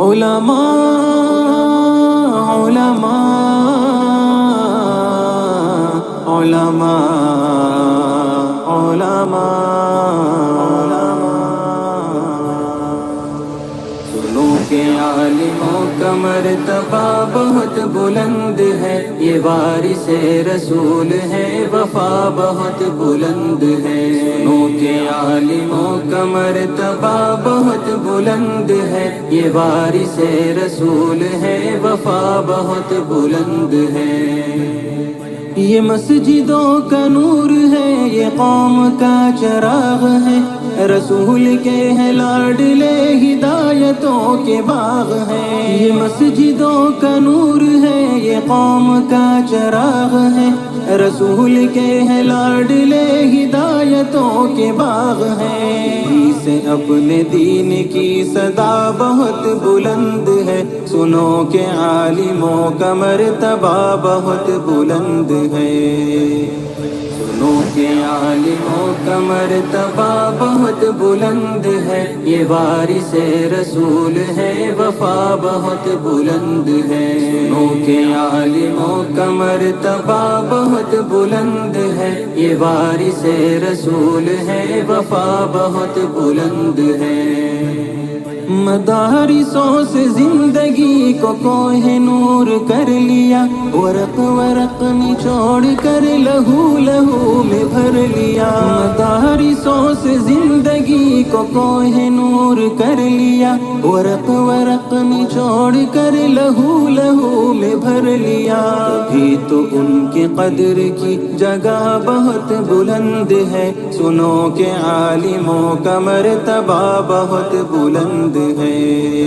علماء علماء علماء علماء سنو کہ عالموں کا مرتبہ بہت بلند ہے، یہ وارث رسول ہے، وفا بہت بلند ہے۔ سنو کہ عالموں کا مرتبہ بہت بلند ہے، یہ وارث رسول ہے، وفا بہت بلند ہے۔ یہ مسجدوں کا نور ہے، یہ قوم کا چراغ ہے، رسول کے ہیں لاڈلے، ہدایتوں کے باغ ہیں۔ یہ مسجدوں کا نور ہے، یہ قوم کا چراغ ہے، رسول کے ہیں لاڈلے، ہدایتوں کے باغ ہیں۔ سے اپنے دین کی صدا بہت بلند ہے، سنو کہ عالموں کا مرتبہ بہت بلند ہے۔ سنو کہ عالموں کا مرتبہ بہت بلند ہے، یہ وارث رسول ہے، وفا بہت بلند ہے۔ سنو کہ عالموں کا مرتبہ بہت بلند ہے، یہ وارث رسول ہے، وفا بہت بلند ہے۔ مدارسوں سے زندگی کو کوہ نور کر لیا، ورق ورق نچوڑ کر لہو لہو میں بھر لیا۔ مدارسوں سے زندگی کو کوہ نور کر لیا، ورق ورق نچوڑ کر لہو لہو میں بھر لیا۔ بھی تو ان کی قدر کی جگہ بہت بلند ہے، سنو کہ عالموں کا مرتبہ بہت بلند ہے۔